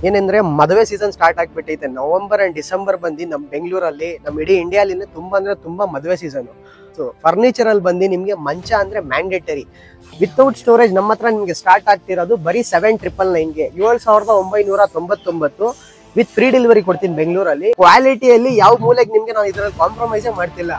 ಏನಂದ್ರೆ ಮದುವೆ season start ಆಗ್ಬಿಟ್ಟೈತೆ. ನವೆಂಬರ್ ಅಂಡ್ ಡಿಸೆಂಬರ್ ಬಂದು ನಮ್ಮ ಬೆಂಗಳೂರಲ್ಲಿ, ನಮ್ಮ ಇಡೀ ಇಂಡಿಯಾಲಿ ತುಂಬಾ ಅಂದ್ರೆ ತುಂಬಾ ಮದುವೆ ಸೀಸನ್. ಸೊ ಫರ್ನಿಚರ್ ಅಲ್ಲಿ ಬಂದು ನಿಮ್ಗೆ ಮಂಚ ಅಂದ್ರೆ ಮ್ಯಾಂಡೇಟರಿ ವಿತೌಟ್ ಸ್ಟೋರೇಜ್ ನಮ್ಮ ಹತ್ರ ನಿಮ್ಗೆ ಸ್ಟಾರ್ಟ್ ಆಗ್ತಿರೋದು ಬರೀ 7,999ಗೆ 7,999 ವಿತ್ ಫ್ರೀ ಡೆಲಿವರಿ ಕೊಡ್ತೀನಿ ಬೆಂಗಳೂರಲ್ಲಿ. ಕ್ವಾಲಿಟಿಯಲ್ಲಿ ಯಾವ ಮೂಲೆಗೆ ನಿಮ್ಗೆ ನಾವು ಇದ್ರಲ್ಲಿ ಕಾಂಪ್ರಮೈಸೇ ಮಾಡ್ತಿಲ್ಲ.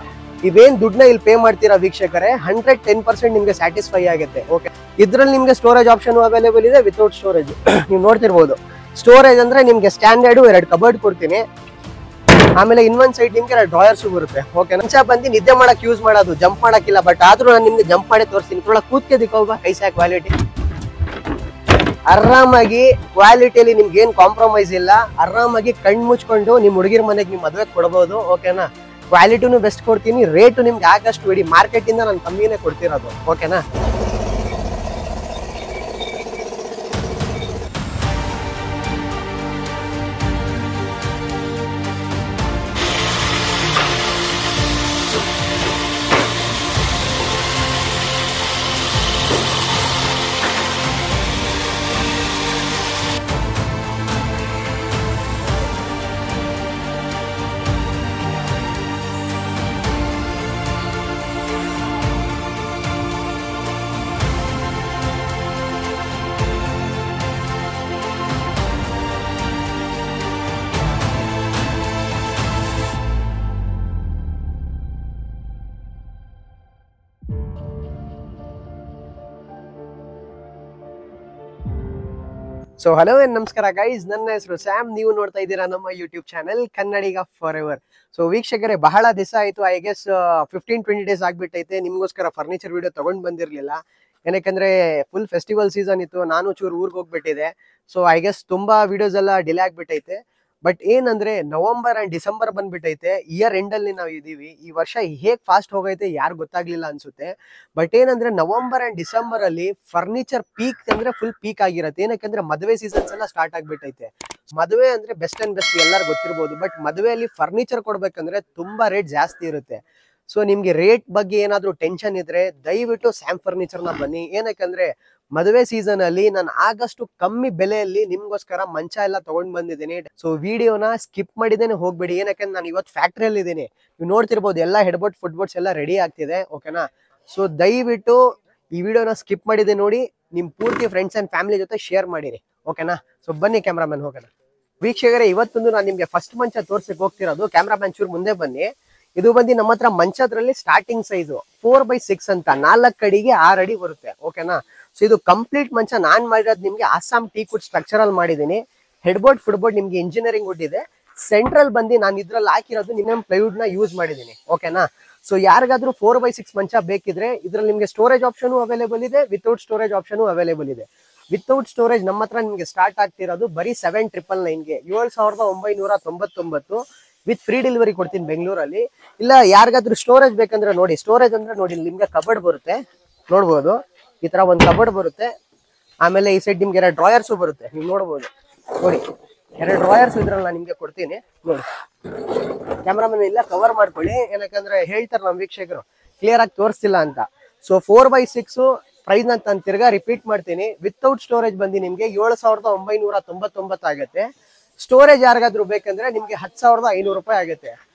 ಇವೇನ್ ದುಡ್ಡನ್ನ ಇಲ್ಲಿ ಪೇ ಮಾಡ್ತೀರಾ ವೀಕ್ಷಕರೇ, 110% ನಿಮ್ಗೆ ಸ್ಯಾಟಿಸ್ಫೈ ಆಗುತ್ತೆ. ಓಕೆ, ಇದ್ರಲ್ಲಿ ನಿಮ್ಗೆ ಸ್ಟೋರೇಜ್ ಆಪ್ಷನ್ ಅವೈಲೇಬಲ್ ಇದೆ, ವಿತೌಟ್ ಸ್ಟೋರೇಜ್. ನೀವು ನೋಡ್ತಿರ್ಬೋದು. ಸ್ಟೋರೇಜ್ ಅಂದ್ರೆ ನಿಮ್ಗೆ ಸ್ಟ್ಯಾಂಡರ್ಡ್ 2 ಕಬರ್ಡ್ ಕೊಡ್ತೀನಿ. ಆಮೇಲೆ ಇನ್ನೊಂದ್ ಸೈಡ್ ನಿಮ್ಗೆ 2 ಡ್ರಾಯರ್ಸ್ ಬರುತ್ತೆ. ಓಕೆ, ಮಂಚ ಬಂದು ನಿದ್ದೆ ಮಾಡಕ್ ಯೂಸ್ ಮಾಡೋದು, ಜಂಪ್ ಮಾಡಕ್ಕಿಲ್ಲ. ಬಟ್ ಆದ್ರೂ ನಾನು ನಿಮ್ಗೆ ಜಂಪ್ ಮಾಡಿ ತೋರಿಸ್ತೀನಿ. ಕೂತ್ಕೆ ದಿಕ್ಕೋಗ ಕೈಸಾ ಕ್ವಾಲಿಟಿ ಆರಾಮಾಗಿ, ಕ್ವಾಲಿಟಿಯಲ್ಲಿ ನಿಮ್ಗೆ ಏನ್ ಕಾಂಪ್ರಮೈಸ್ ಇಲ್ಲ. ಆರಾಮಾಗಿ ಕಣ್ ಮುಚ್ಕೊಂಡು ನಿಮ್ ಹುಡುಗಿರ ಮನೆಗೆ ನಿಮ್ ಮದ್ವೆ ಕೊಡಬಹುದು. ಓಕೆನಾ, ಕ್ವಾಲಿಟಿನೂ ಬೆಸ್ಟ್ ಕೊಡ್ತೀನಿ, ರೇಟು ನಿಮ್ಗೆ ಆಗಷ್ಟು ಇಡೀ ಮಾರ್ಕೆಟ್ ಇಂದ ನಾನು ಕಮ್ಮಿನೇ ಕೊಡ್ತಿರೋದು. ಓಕೆನಾ, ಸೊ ಹಲೋ ನಮಸ್ಕಾರ ಗೈಸ್, ನನ್ನ ಹೆಸರು ಸ್ಯಾಮ್. ನೀವು ನೋಡ್ತಾ ಇದ್ದೀರಾ ನಮ್ಮ YouTube channel Kannadiga for ever. So ವೀಕ್ಷಕರೇ, ಬಹಳ ದಿವಸ ಆಯ್ತು, ಐ ಗೆಸ್ 15-20 ಡೇಸ್ ಆಗ್ಬಿಟ್ಟೈತೆ ನಿಮ್ಗೋಸ್ಕರ ಫರ್ನಿಚರ್ ವಿಡಿಯೋ ತಗೊಂಡ್ ಬಂದಿರ್ಲಿಲ್ಲ. ಏನಕ್ಕಂದ್ರೆ ಫುಲ್ ಫೆಸ್ಟಿವಲ್ ಸೀಸನ್ ಇತ್ತು, ನಾನು ಚೂರು ಊರಿಗೆ ಹೋಗ್ಬಿಟ್ಟಿದೆ. ಸೊ ಐ ಗೆಸ್ ತುಂಬಾ ವಿಡಿಯೋಸ್ ಎಲ್ಲ ಡಿಲೇ ಆಗ್ಬಿಟ್ಟೈತೆ. ಬಟ್ ಏನಂದ್ರೆ ನವೆಂಬರ್ ಅಂಡ್ ಡಿಸೆಂಬರ್ ಬಂದ್ಬಿಟ್ಟೈತೆ, ಇಯರ್ ಎಂಡ್ ಅಲ್ಲಿ ನಾವು ಇದೀವಿ. ಈ ವರ್ಷ ಹೇಗ್ ಫಾಸ್ಟ್ ಹೋಗೈತೆ ಯಾರು ಗೊತ್ತಾಗ್ಲಿಲ್ಲ ಅನ್ಸುತ್ತೆ. ಬಟ್ ಏನಂದ್ರೆ ನವೆಂಬರ್ ಅಂಡ್ ಡಿಸೆಂಬರ್ ಅಲ್ಲಿ ಫರ್ನಿಚರ್ ಪೀಕ್ ಅಂದ್ರೆ ಫುಲ್ ಪೀಕ್ ಆಗಿರತ್ತೆ. ಏನಕ್ಕಂದ್ರೆ ಮದುವೆ ಸೀಸನ್ಸ್ ಎಲ್ಲ ಸ್ಟಾರ್ಟ್ ಆಗ್ಬಿಟ್ಟೈತೆ. ಮದುವೆ ಅಂದ್ರೆ ಬೆಸ್ಟ್ ಅಂಡ್ ಬೆಸ್ಟ್ ಎಲ್ಲರೂ ಗೊತ್ತಿರ್ಬೋದು. ಬಟ್ ಮದುವೆಯಲ್ಲಿ ಫರ್ನಿಚರ್ ಕೊಡ್ಬೇಕಂದ್ರೆ ತುಂಬಾ ರೇಟ್ ಜಾಸ್ತಿ ಇರುತ್ತೆ. ಸೊ ನಿಮ್ಗೆ ರೇಟ್ ಬಗ್ಗೆ ಏನಾದ್ರು ಟೆನ್ಷನ್ ಇದ್ರೆ ದಯವಿಟ್ಟು ಸ್ಯಾಮ್ ಫರ್ನಿಚರ್ ನ ಬನ್ನಿ. ಏನಕ್ಕಂದ್ರೆ ಮದುವೆ ಸೀಸನ್ ಅಲ್ಲಿ ನಾನು ಆಗಷ್ಟು ಕಮ್ಮಿ ಬೆಲೆಯಲ್ಲಿ ನಿಮ್ಗೋಸ್ಕರ ಮಂಚ ಎಲ್ಲ ತಗೊಂಡ್ ಬಂದಿದ್ದೀನಿ. ಸೊ ವಿಡಿಯೋನ ಸ್ಕಿಪ್ ಮಾಡಿದೇನೆ ಹೋಗ್ಬೇಡಿ. ಏನಕ್ಕಂದ್ರೆ ನಾನು ಇವತ್ತು ಫ್ಯಾಕ್ಟ್ರಿಯಲ್ಲಿ ಇದ್ದೀನಿ. ನೀವು ನೋಡ್ತಿರ್ಬೋದು, ಎಲ್ಲ ಹೆಡ್ಬೋರ್ಡ್ ಫುಟ್ಬೋರ್ಡ್ಸ್ ಎಲ್ಲ ರೆಡಿ ಆಗ್ತಿದೆ. ಓಕೆನಾ, ಸೊ ದಯವಿಟ್ಟು ಈ ವಿಡಿಯೋನ ಸ್ಕಿಪ್ ಮಾಡಿದೆ ನೋಡಿ, ನಿಮ್ ಪೂರ್ತಿ ಫ್ರೆಂಡ್ಸ್ ಅಂಡ್ ಫ್ಯಾಮಿಲಿ ಜೊತೆ ಶೇರ್ ಮಾಡಿರಿ. ಓಕೆನಾ, ಸೊ ಬನ್ನಿ ಕ್ಯಾಮ್ರಾಮನ್ ಹೋಗೋಣ. ವೀಕ್ಷಕರೇ, ಇವತ್ತೊಂದು ನಾನು ನಿಮ್ಗೆ ಫಸ್ಟ್ ಮಂಚ ತೋರ್ಸಕ್ ಹೋಗ್ತಿರೋದು. ಕ್ಯಾಮ್ರಾಮನ್ ಚೂರ್ ಮುಂದೆ ಬನ್ನಿ. ಇದು ಬಂದು ನಮ್ಮ ಹತ್ರ ಮಂಚದ್ರಲ್ಲಿ ಸ್ಟಾರ್ಟಿಂಗ್ ಸೈಜು 4x6 ಅಂತ 4 ಅಡಿಗೆ 6 ಅಡಿ ಬರುತ್ತೆ. ಓಕೆನಾ, ಸೊ ಇದು ಕಂಪ್ಲೀಟ್ ಮಂಚ ನಾನ್ ಮಾಡಿರೋದು ನಿಮ್ಗೆ ಅಸ್ಸಾಂ ಟೀಕ್ ವುಡ್ ಸ್ಟ್ರಕ್ಚರಲ್ ಮಾಡಿದೀನಿ. ಹೆಡ್ಬೋರ್ಡ್ ಫುಟ್ಬೋರ್ಡ್ ನಿಮ್ಗೆ ಇಂಜಿನಿಯರಿಂಗ್ ವುಡ್ ಇದೆ. ಸೆಂಟ್ರಲ್ ಬಂದು ನಾನು ಇದ್ರಲ್ಲಿ ಹಾಕಿರೋದು ನಿಮ್ ಪ್ಲೈವುಡ್ ನ ಯೂಸ್ ಮಾಡಿದೀನಿ. ಓಕೆನಾ, ಸೊ ಯಾರಿಗಾದ್ರೂ 4x6 ಮಂಚ ಬೇಕಿದ್ರೆ ಇದ್ರಲ್ಲಿ ನಿಮ್ಗೆ ಸ್ಟೋರೇಜ್ ಆಪ್ಷನ್ ಅವೈಲೇಬಲ್ ಇದೆ, ವಿತೌಟ್ ಸ್ಟೋರೇಜ್ ಆಪ್ಷನ್ ಅವೈಲೇಬಲ್ ಇದೆ. ವಿತೌಟ್ ಸ್ಟೋರೇಜ್ ನಮ್ಮ ಹತ್ರ ನಿಮ್ಗೆ ಸ್ಟಾರ್ಟ್ ಆಗ್ತಿರೋದು ಬರೀ 7,999ಗೆ 7,999 ವಿತ್ ಫ್ರೀ ಡೆಲಿವರಿ ಕೊಡ್ತೀನಿ ಬೆಂಗಳೂರಲ್ಲಿ. ಇಲ್ಲ ಯಾರಿಗಾದ್ರೂ ಸ್ಟೋರೇಜ್ ಬೇಕಂದ್ರೆ ನೋಡಿ, ಸ್ಟೋರೇಜ್ ಅಂದ್ರೆ ನೋಡಿ ನಿಮ್ಗೆ ಕಬರ್ಡ್ ಬರುತ್ತೆ, ನೋಡ್ಬೋದು. ಈ ತರ ಒಂದು ಕಬರ್ಡ್ ಬರುತ್ತೆ. ಆಮೇಲೆ ಈ ಸೈಡ್ ನಿಮ್ಗೆ 2 ಡ್ರಾಯರ್ಸ್ ಬರುತ್ತೆ. ನೀವು ನೋಡ್ಬೋದು, ನೋಡಿ 2 ಡ್ರಾಯರ್ಸ್ ಇದ್ರಲ್ಲಿ ನಾನು ನಿಮ್ಗೆ ಕೊಡ್ತೀನಿ. ನೋಡಿ ಕ್ಯಾಮ್ರಾಮನ್ ಇಲ್ಲ ಕವರ್ ಮಾಡ್ಕೊಳ್ಳಿ, ಏನಕ್ಕಂದ್ರೆ ಹೇಳ್ತಾರೆ ನಮ್ಮ ವೀಕ್ಷಕರು ಕ್ಲಿಯರ್ ಆಗಿ ತೋರಿಸ್ತಿಲ್ಲ ಅಂತ. ಸೊ 4x6 ಪ್ರೈಸ್ ನಾನು ತಿರ್ಗಾ ರಿಪೀಟ್ ಮಾಡ್ತೀನಿ. ವಿತೌಟ್ ಸ್ಟೋರೇಜ್ ಬಂದು ನಿಮ್ಗೆ 7,999 ಆಗುತ್ತೆ. ಸ್ಟೋರೇಜ್ ಯಾರಿಗಾದ್ರೂ ಬೇಕಂದ್ರೆ ನಿಮ್ಗೆ 10,500 ರೂಪಾಯಿ ಆಗುತ್ತೆ.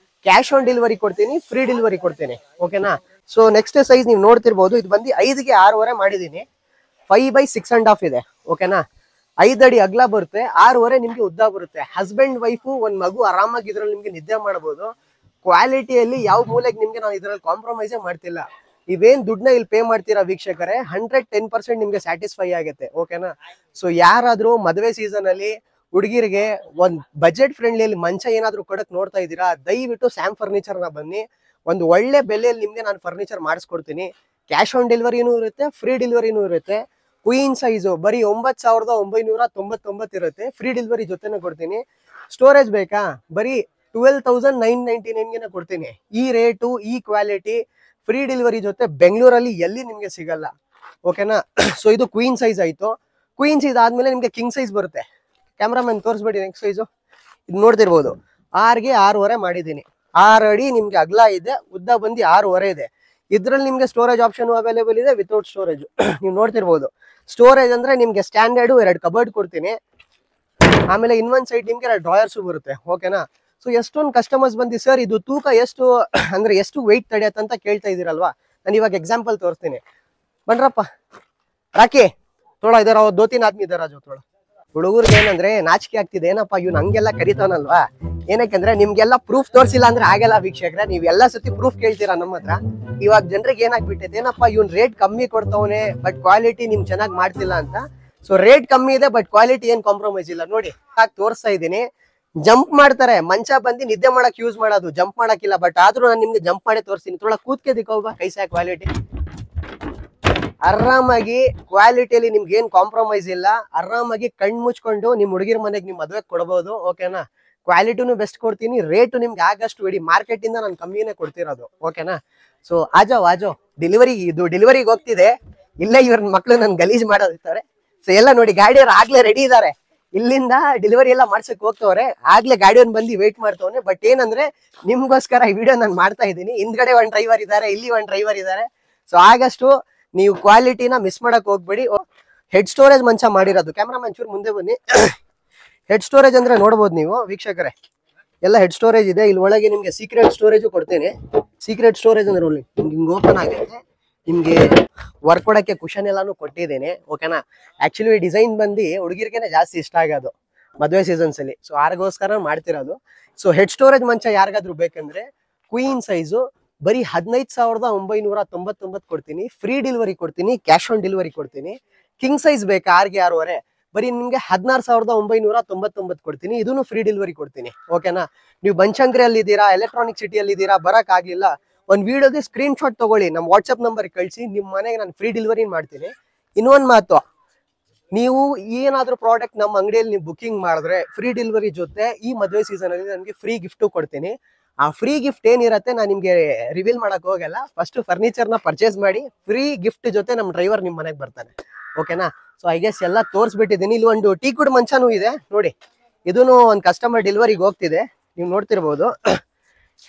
ಕ್ಯಾಶ್ ಆನ್ ಡೆಲಿವರಿ ಕೊಡ್ತೀನಿ, ಫ್ರೀ ಡೆಲಿವರಿ ಕೊಡ್ತೀನಿ. ಓಕೆನಾ, ಸೊ ನೆಕ್ಸ್ಟ್ ಸೈಜ್ ನೀವು ನೋಡ್ತಿರ್ಬೋದು. ಇದು ಬಂದು 5ಗೆ 6.5 ಮಾಡಿದೀನಿ. 5x6.5 ಇದೆ. ಓಕೆನಾ, 5 ಅಡಿ ಅಗಲ ಬರುತ್ತೆ, 6.5 ನಿಮ್ಗೆ ಉದ್ದ ಬರುತ್ತೆ. ಹಸ್ಬೆಂಡ್ ವೈಫು ಒಂದ್ ಮಗು ಆರಾಮಾಗಿ ಇದ್ರಲ್ಲಿ ನಿಮ್ಗೆ ನಿದ್ದೆ ಮಾಡಬಹುದು. ಕ್ವಾಲಿಟಿಯಲ್ಲಿ ಯಾವ ಮೂಲೆಗೆ ನಿಮ್ಗೆ ನಾವು ಇದ್ರಲ್ಲಿ ಕಾಂಪ್ರಮೈಸೇ ಮಾಡ್ತಿಲ್ಲ. ಇವೇನ್ ದುಡ್ಡನ್ನ ಇಲ್ಲಿ ಪೇ ಮಾಡ್ತೀರಾ ವೀಕ್ಷಕರೇ, 110% ನಿಮ್ಗೆ ಸ್ಯಾಟಿಸ್ಫೈ ಆಗುತ್ತೆ. ಓಕೆನಾ, ಸೊ ಯಾರಾದ್ರೂ ಮದುವೆ ಸೀಸನ್ ಅಲ್ಲಿ ಹುಡುಗಿರಿಗೆ ಒಂದ್ ಬಜೆಟ್ ಫ್ರೆಂಡ್ಲಿ ಮಂಚ ಏನಾದ್ರು ಕೊಡಕ್ ನೋಡ್ತಾ ಇದ್ದೀರಾ, ದಯವಿಟ್ಟು ಸ್ಯಾಮ್ ಫರ್ನಿಚರ್ ನ ಬನ್ನಿ. ಒಂದು ಒಳ್ಳೆ ಬೆಲೆಯಲ್ಲಿ ನಿಮ್ಗೆ ನಾನು ಫರ್ನಿಚರ್ ಮಾಡಿಸ್ಕೊಡ್ತೀನಿ. ಕ್ಯಾಶ್ ಆನ್ ಡೆಲಿವರಿನೂ ಇರುತ್ತೆ, ಫ್ರೀ ಡೆಲಿವರಿನೂ ಇರುತ್ತೆ. ಕ್ವೀನ್ ಸೈಜು ಬರೀ 9,999 ಇರುತ್ತೆ, ಫ್ರೀ ಡೆಲಿವರಿ ಜೊತೆನೆ ಕೊಡ್ತೀನಿ. ಸ್ಟೋರೇಜ್ ಬೇಕಾ, ಬರೀ 12,999ಗೆ ಕೊಡ್ತೀನಿ. ಈ ರೇಟು, ಈ ಕ್ವಾಲಿಟಿ, ಫ್ರೀ ಡೆಲಿವರಿ ಜೊತೆ ಬೆಂಗಳೂರಲ್ಲಿ ಎಲ್ಲಿ ನಿಮ್ಗೆ ಸಿಗಲ್ಲ. ಓಕೆನಾ, ಸೊ ಇದು ಕ್ವೀನ್ ಸೈಜ್ ಆಯ್ತು. ಕ್ವೀನ್ ಸೈಜ್ ಆದ್ಮೇಲೆ ನಿಮ್ಗೆ ಕಿಂಗ್ ಸೈಜ್ ಬರುತ್ತೆ. ಕ್ಯಾಮ್ರಾಮನ್ ತೋರಿಸ್ಬೇಡಿ ನೆಕ್ಸ್ಟ್ ಸೈಜು. ಇದು ನೋಡ್ತಿರ್ಬೋದು, 6ಗೆ 6.5 ಮಾಡಿದೀನಿ. 6 ಅಡಿ ನಿಮ್ಗೆ ಅಗಲ ಇದೆ, ಉದ್ದ ಬಂದು 6.5 ಇದೆ. ಇದ್ರಲ್ಲಿ ನಿಮ್ಗೆ ಸ್ಟೋರೇಜ್ ಆಪ್ಷನ್ ಅವೈಲೇಬಲ್ ಇದೆ, ವಿತೌಟ್ ಸ್ಟೋರೇಜ್. ನೀವು ನೋಡ್ತಿರ್ಬೋದು. ಸ್ಟೋರೇಜ್ ಅಂದ್ರೆ ನಿಮ್ಗೆ ಸ್ಟ್ಯಾಂಡರ್ಡ್ 2 ಕಬರ್ಡ್ ಕೊಡ್ತೀನಿ. ಆಮೇಲೆ ಇನ್ನೊಂದ್ ಸೈಡ್ ನಿಮ್ಗೆ ಡ್ರಾಯರ್ಸ್ ಬರುತ್ತೆ ಓಕೆನಾ. ಸೊ ಎಷ್ಟೊಂದು ಕಸ್ಟಮರ್ಸ್ ಬಂದಿ ಸರ್ ಇದು ತೂಕ ಎಷ್ಟು ಅಂದ್ರೆ ಎಷ್ಟು ವೆಯ್ಟ್ ತಡೆಯತ್ತಂತ ಕೇಳ್ತಾ ಇದೀರಲ್ವಾ. ನಾನು ಇವಾಗ ಎಕ್ಸಾಂಪಲ್ ತೋರಿಸ್ತೀನಿ ಬನ್ರಪ್ಪ. ರಾಕಿ ಥೋड़ा ಇದರ दो तीन आदमी ಇದರ जो थोड़ा ಹುಡುಗರಿಗೆ ಏನಂದ್ರೆ ನಾಚಿಕೆ ಆಗ್ತಿದೆ, ಏನಪ್ಪಾ ಇವ್ನು ಹಂಗೆಲ್ಲ ಕರಿತಾನಲ್ವಾ. ಏನಕ್ಕಂದ್ರೆ ನಿಮ್ಗೆಲ್ಲ ಪ್ರೂಫ್ ತೋರಿಸಿಲ್ಲ ಅಂದ್ರೆ ಆಗಲ್ಲ ವೀಕ್ಷಕರೇ. ನೀವ್ ಎಲ್ಲಾ ಸತಿ ಪ್ರೂಫ್ ಕೇಳ್ತೀರಾ ನಮ್ಮ ಹತ್ರ. ಇವಾಗ ಜನರಿಗೆ ಏನಾಗ್ಬಿಟ್ಟೈತೆ, ಏನಪ್ಪಾ ಇವ್ನ್ ರೇಟ್ ಕಮ್ಮಿ ಕೊಡ್ತವನೆ ಬಟ್ ಕ್ವಾಲಿಟಿ ನಿಮ್ ಚೆನ್ನಾಗಿ ಮಾಡ್ತಿಲ್ಲ ಅಂತ. ಸೊ ರೇಟ್ ಕಮ್ಮಿ ಇದೆ ಬಟ್ ಕ್ವಾಲಿಟಿ ಏನ್ ಕಾಂಪ್ರಮೈಸ್ ಇಲ್ಲ. ನೋಡಿ ಹಾಗೆ ತೋರಿಸ್ತಾ ಇದೀನಿ. ಜಂಪ್ ಮಾಡ್ತಾರೆ, ಮಂಚ ಬಂದು ನಿದ್ದೆ ಮಾಡಕ್ ಯೂಸ್ ಮಾಡೋದು, ಜಂಪ್ ಮಾಡಕ್ಕಿಲ್ಲ. ಬಟ್ ಆದ್ರೂ ನಾನು ನಿಮ್ಗೆ ಜಂಪ್ ಮಾಡಿ ತೋರಿಸ್ತೀನಿ. ಥೋड़ा ಕೂತ್ಕೆ ದಿಕ್ಕೋಬಾ ಕೈಸಾ ಕ್ವಾಲಿಟಿ. ಆರಾಮಾಗಿ ಕ್ವಾಲಿಟಿಯಲ್ಲಿ ನಿಮ್ಗೆ ಏನ್ ಕಾಂಪ್ರಮೈಸ್ ಇಲ್ಲ. ಆರಾಮಾಗಿ ಕಣ್ ಮುಚ್ಕೊಂಡು ನಿಮ್ ಹುಡುಗಿರ ಮನೆಗೆ ನಿಮ್ ಮದ್ವೆ ಕೊಡಬಹುದು ಓಕೆನಾ. ಕ್ವಾಲಿಟಿನೂ ಬೆಸ್ಟ್ ಕೊಡ್ತೀನಿ, ರೇಟು ನಿಮ್ಗೆ ಆಗಷ್ಟು ಇಡೀ ಮಾರ್ಕೆಟ್ ಇಂದ ನಾನು ಕಮ್ಮಿನೇ ಕೊಡ್ತಿರೋದು ಓಕೆನಾ. ಸೊ ಆಜೋ ಡೆಲಿವರಿ, ಇದು ಡೆಲಿವರಿಗೆ ಹೋಗ್ತಿದೆ. ಇಲ್ಲೇ ಇವ್ರ ಮಕ್ಳು ನನ್ ಗಲೀಜ್ ಮಾಡೋದಿರ್ತಾರೆ. ಸೊ ಎಲ್ಲ ನೋಡಿ ಗಾಡಿಯವ್ರು ಆಗ್ಲೇ ರೆಡಿ ಇದಾರೆ, ಇಲ್ಲಿಂದ ಡೆಲಿವರಿ ಎಲ್ಲ ಮಾಡ್ಸಕ್ ಹೋಗ್ತವ್ರೆ. ಆಗ್ಲೇ ಗಾಡಿಯವ್ನು ಬಂದು ವೇಟ್ ಮಾಡ್ತವನೆ. ಬಟ್ ಏನಂದ್ರೆ ನಿಮ್ಗೋಸ್ಕರ ಈ ವಿಡಿಯೋ ನಾನು ಮಾಡ್ತಾ ಇದ್ದೀನಿ. ಹಿಂದ್ಗಡೆ ಒಂದ್ ಡ್ರೈವರ್ ಇದಾರೆ, ಇಲ್ಲಿ ಒಂದ್ ಡ್ರೈವರ್ ಇದಾರೆ. ಸೊ ಆಗಷ್ಟು ನೀವು ಕ್ವಾಲಿಟಿನ ಮಿಸ್ ಮಾಡಕ್ ಹೋಗ್ಬೇಡಿ. ಹೆಡ್ ಸ್ಟೋರೇಜ್ ಮಂಚ ಮಾಡಿರೋದು. ಕ್ಯಾಮ್ರಾಮನ್ ಚೂರು ಮುಂದೆ ಬನ್ನಿ. ಹೆಡ್ ಸ್ಟೋರೇಜ್ ಅಂದ್ರೆ ನೋಡ್ಬೋದು ನೀವು ವೀಕ್ಷಕರೇ, ಎಲ್ಲ ಹೆಡ್ ಸ್ಟೋರೇಜ್ ಇದೆ. ಇಲ್ಲಿ ಒಳಗೆ ನಿಮ್ಗೆ ಸೀಕ್ರೆಟ್ ಸ್ಟೋರೇಜ್ ಕೊಡ್ತೇನೆ. ಸೀಕ್ರೆಟ್ ಸ್ಟೋರೇಜ್ ಅಂದ್ರೆ ಹಿಂಗ್ ಓಪನ್ ಆಗುತ್ತೆ. ನಿಮ್ಗೆ ವರ್ಕ್ ಕೊಡಕ್ಕೆ ಕುಶನ್ ಎಲ್ಲಾನು ಕೊಟ್ಟಿದ್ದೇನೆ ಓಕೆನಾ. ಆಕ್ಚುಲಿ ಡಿಸೈನ್ ಬಂದು ಹುಡುಗಿರ್ಗೆನೆ ಜಾಸ್ತಿ ಇಷ್ಟ ಆಗೋದು ಮದುವೆ ಸೀಸನ್ಸ್ ಅಲ್ಲಿ. ಸೊ ಆರ್ಗೋಸ್ಕರ ಮಾಡ್ತಿರೋದು. ಸೊ ಹೆಡ್ ಸ್ಟೋರೇಜ್ ಮಂಚ ಯಾರಿಗಾದ್ರೂ ಬೇಕಂದ್ರೆ ಕ್ವೀನ್ ಸೈಜು ಬರೀ 15,999 ಕೊಡ್ತೀನಿ. ಫ್ರೀ ಡೆಲಿವರಿ ಕೊಡ್ತೀನಿ, ಕ್ಯಾಶ್ ಆನ್ ಡೆಲಿವರಿ ಕೊಡ್ತೀನಿ. ಕಿಂಗ್ ಸೈಜ್ ಬೇಕಾ 6 ಬರೀ ನಿಮ್ಗೆ 16,999 ಕೊಡ್ತೀನಿ. ಇದನ್ನು ಫ್ರೀ ಡೆಲಿವರಿ ಕೊಡ್ತೀನಿ ಓಕೆನಾ. ನೀವು ಬನಶಂಕರಿಯಲ್ಲಿ ಇದ್ದೀರಾ, ಎಲೆಕ್ಟ್ರಾನಿಕ್ ಸಿಟಿಯಲ್ಲಿ ಇದ್ದೀರಾ, ಬರಕ್ ಆಗ್ಲಿಲ್ಲ, ಒಂದ್ ವಿಡಿಯೋದ ಸ್ಕ್ರೀನ್ ಶಾಟ್ ತಗೊಳ್ಳಿ, ನಮ್ಮ ವಾಟ್ಸ್ಆಪ್ ನಂಬರ್ ಕಳಿಸಿ, ನಿಮ್ ಮನೆಗೆ ನಾನು ಫ್ರೀ ಡೆಲಿವರಿ ಮಾಡ್ತೀನಿ. ಇನ್ನೊಂದ್ ಮಾತು, ನೀವು ಏನಾದ್ರೂ ಪ್ರಾಡಕ್ಟ್ ನಮ್ಮ ಅಂಗಡಿಯಲ್ಲಿ ನೀವು ಬುಕಿಂಗ್ ಮಾಡಿದ್ರೆ ಫ್ರೀ ಡೆಲಿವರಿ ಜೊತೆ ಈ ಮದುವೆ ಸೀಸನ್ ಅಲ್ಲಿ ನನಗೆ ಫ್ರೀ ಗಿಫ್ಟ್ ಕೊಡ್ತೀನಿ. ಆ ಫ್ರೀ ಗಿಫ್ಟ್ ಏನಿರತ್ತೆ ನಾನು ನಿಮ್ಗೆ ರಿವೀಲ್ ಮಾಡಕ್ ಹೋಗಲ್ಲ. ಫಸ್ಟ್ ಫರ್ನಿಚರ್ ನ ಪರ್ಚೇಸ್ ಮಾಡಿ ಫ್ರೀ ಗಿಫ್ಟ್ ಜೊತೆ ನಮ್ಮ ಡ್ರೈವರ್ ನಿಮ್ ಮನೆಗೆ ಬರ್ತಾನೆ ಓಕೆನಾ. ಸೊ ಐ ಗೆಸ್ ಎಲ್ಲ ತೋರಿಸ್ಬಿಟ್ಟಿದ್ದೀನಿ. ಇಲ್ಲಿ ಒಂದು ಟೀ ಕುಡ್ ಮಂಚನೂ ಇದೆ ನೋಡಿ. ಇದನ್ನು ಒಂದು ಕಸ್ಟಮರ್ ಡೆಲಿವರಿಗೆ ಹೋಗ್ತಿದೆ, ನೀವು ನೋಡ್ತಿರ್ಬೋದು.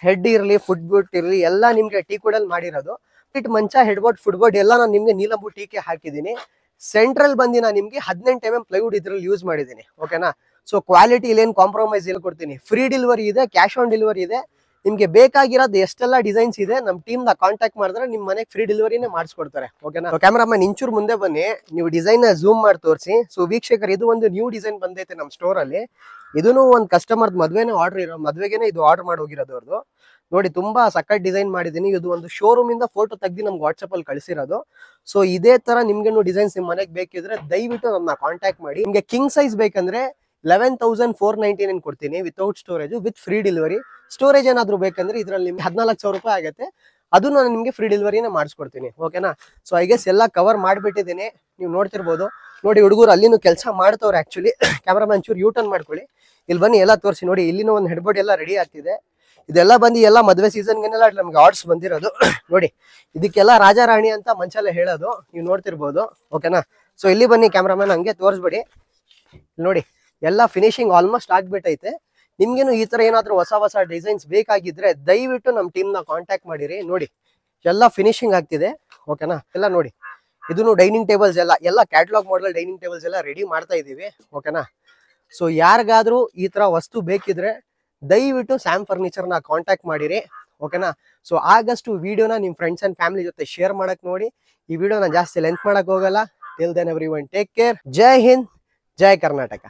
ಹೆಡ್ ಇರ್ಲಿ, ಫುಡ್ ಬೋಟ್ ಇರ್ಲಿ, ಎಲ್ಲ ನಿಮ್ಗೆ ಟೀ ಕುಡಲ್ಲಿ ಮಾಡಿರೋದು. ಇಟ್ ಮಂಚ, ಹೆಡ್ ಬೋಟ್, ಫುಡ್ ಬೋಟ್ ಎಲ್ಲ ನಾನು ನಿಮ್ಗೆ ನೀಲಂಬು ಟೀಕೆ ಹಾಕಿದ್ದೀನಿ. ಸೆಂಟ್ರಲ್ ಬಂದು ನಾನು ನಿಮ್ಗೆ 18 mm ಪ್ಲೈವುಡ್ ಇದ್ರಲ್ಲಿ ಯೂಸ್ ಮಾಡಿದ್ದೀನಿ ಓಕೆನಾ. ಸೊ ಕ್ವಾಲಿಟಿ ಇಲ್ಲೇನು ಕಾಂಪ್ರಮೈಸ್ ಇಲ್ಲಿ ಕೊಡ್ತೀನಿ. ಫ್ರೀ ಡೆಲಿವರಿ ಇದೆ, ಕ್ಯಾಶ್ ಆನ್ ಡೆಲಿವರಿ ಇದೆ. ನಿಮ್ಗೆ ಬೇಕಾಗಿರೋದು ಎಷ್ಟೆಲ್ಲ ಡಿಸೈನ್ಸ್ ಇದೆ ನಮ್ಮ ಟೀಮ್ ನ ಕಾಂಟ್ಯಾಕ್ಟ್ ಮಾಡಿದ್ರೆ ನಿಮ್ ಮನೆಗೆ ಫ್ರೀ ಡೆಲಿವರಿನೇ ಮಾಡಿಸ್ಕೊಡ್ತಾರೆ ಓಕೆನಾ. ಕ್ಯಾಮ್ರಾಮನ್ ಇಂಚೂರ್ ಮುಂದೆ ಬನ್ನಿ, ನೀವು ಡಿಸೈನ್ ಝೂಮ್ ಮಾಡಿ ತೋರಿಸಿ. ಸೊ ವೀಕ್ಷಕರು, ಇದು ಒಂದು ನ್ಯೂ ಡಿಸೈನ್ ಬಂದೈತೆ ನಮ್ಮ ಸ್ಟೋರ್ ಅಲ್ಲಿ. ಇದನ್ನು ಒಂದು ಕಸ್ಟಮರ್ ಮದ್ವೆನೇ ಮದ್ವೆಗೆನೆ ಇದು ಆರ್ಡರ್ ಮಾಡಿ ಹೋಗಿರೋದು ಅವ್ರದ್ದು. ನೋಡಿ ತುಂಬಾ ಸಖತ್ ಡಿಸೈನ್ ಮಾಡಿದೀನಿ. ಇದು ಒಂದು ಶೋರೂಮ್ ಇಂದ ಫೋಟೋ ತೆಗ್ದು ನಮ್ಗೆ ವಾಟ್ಸ್ಆಪ್ ಅಲ್ಲಿ ಕಳಿಸಿರೋದು. ಸೊ ಇದೇ ತರ ನಿಮ್ಗೆ ಡಿಸೈನ್ಸ್ ನಿಮ್ ಮನೆಗೆ ಬೇಕಿದ್ರೆ ದಯವಿಟ್ಟು ನನ್ನ ಕಾಂಟ್ಯಾಕ್ಟ್ ಮಾಡಿ. ನಿಮ್ಗೆ ಕಿಂಗ್ ಸೈಜ್ ಬೇಕಂದ್ರೆ 11,499 ಕೊಡ್ತೀನಿ without storage, with free delivery. Storage ಏನಾದ್ರು ಬೇಕಂದ್ರೆ ಇದ್ರಲ್ಲಿ ನಿಮ್ಗೆ 14,000 ರೂಪಾಯಿ ಆಗುತ್ತೆ. ಅದು ನಾನು ನಿಮ್ಗೆ ಫ್ರೀ ಡೆಲಿವರಿನೇ ಮಾಡಿಸ್ಕೊಡ್ತೀನಿ ಓಕೆನಾ. ಸೊ ಐ ಗೆಸ್ ಎಲ್ಲ ಕವರ್ ಮಾಡಿಬಿಟ್ಟಿದ್ದೀನಿ, ನೀವು ನೋಡ್ತಿರ್ಬೋದು. ನೋಡಿ ಹುಡುಗರು ಅಲ್ಲಿನೂ ಕೆಲಸ ಮಾಡ್ತವ್ರೆ. ಆಕ್ಚುಲಿ ಕ್ಯಾಮ್ರಾಮನ್ ಚೂರು ಯೂಟರ್ನ್ ಮಾಡ್ಕೊಳ್ಳಿ, ಇಲ್ಲಿ ಬನ್ನಿ ಎಲ್ಲ ತೋರಿಸಿ. ನೋಡಿ ಇಲ್ಲಿನೂ ಒಂದು ಹೆಡ್ ಬೋರ್ಡ್ ಎಲ್ಲ ರೆಡಿ ಆಗ್ತಿದೆ. ಇದೆಲ್ಲ ಬಂದು ಎಲ್ಲ ಮದುವೆ ಸೀಸನ್ಗೆಲ್ಲ ನಮ್ಗೆ ಆರ್ಡರ್ಸ್ ಬಂದಿರೋದು. ನೋಡಿ ಇದಕ್ಕೆಲ್ಲ ರಾಜಾರಾಣಿ ಅಂತ ಮಂಚಲ್ಲ ಹೇಳೋದು, ನೀವು ನೋಡ್ತಿರ್ಬೋದು ಓಕೆನಾ. ಸೊ ಇಲ್ಲಿ ಬನ್ನಿ ಕ್ಯಾಮ್ರಾಮನ್, ಹಂಗೆ ತೋರಿಸ್ಬಿಡಿ. ನೋಡಿ ಎಲ್ಲ ಫಿನಿಶಿಂಗ್ ಆಲ್ಮೋಸ್ಟ್ ಆಗ್ಬಿಟ್ಟೈತೆ. ನಿಮ್ಗೇನು ಈ ತರ ಏನಾದ್ರು ಹೊಸ ಹೊಸ ಡಿಸೈನ್ಸ್ ಬೇಕಾಗಿದ್ರೆ ದಯವಿಟ್ಟು ನಮ್ಮ ಟೀಮ್ ನ ಕಾಂಟ್ಯಾಕ್ಟ್ ಮಾಡಿರಿ. ನೋಡಿ ಎಲ್ಲ ಫಿನಿಶಿಂಗ್ ಆಗ್ತಿದೆ ಓಕೆನಾ. ಎಲ್ಲ ನೋಡಿ ಇದನ್ನು ಡೈನಿಂಗ್ ಟೇಬಲ್ಸ್ ಎಲ್ಲ ಕ್ಯಾಟಲಾಗ್ ಮಾಡಲ್ ಡೈನಿಂಗ್ ಟೇಬಲ್ಸ್ ಎಲ್ಲ ರೆಡಿ ಮಾಡ್ತಾ ಇದೀವಿ ಓಕೆನಾ. ಸೊ ಯಾರಿಗಾದ್ರೂ ಈ ತರ ವಸ್ತು ಬೇಕಿದ್ರೆ ದಯವಿಟ್ಟು ಸ್ಯಾಮ್ ಫರ್ನಿಚರ್ ನ ಕಾಂಟ್ಯಾಕ್ಟ್ ಮಾಡಿರಿ ಓಕೆನಾ. ಸೊ ಆಗಷ್ಟು ವಿಡಿಯೋನ ನಿಮ್ ಫ್ರೆಂಡ್ಸ್ ಅಂಡ್ ಫ್ಯಾಮಿಲಿ ಜೊತೆ ಶೇರ್ ಮಾಡಕ್ ನೋಡಿ. ಈ ವಿಡಿಯೋನ ಜಾಸ್ತಿ ಲೆಂತ್ ಮಾಡಕ್ ಹೋಗಲ್ಲ. Till then everyone take care. ಜೈ ಹಿಂದ್, ಜೈ ಕರ್ನಾಟಕ.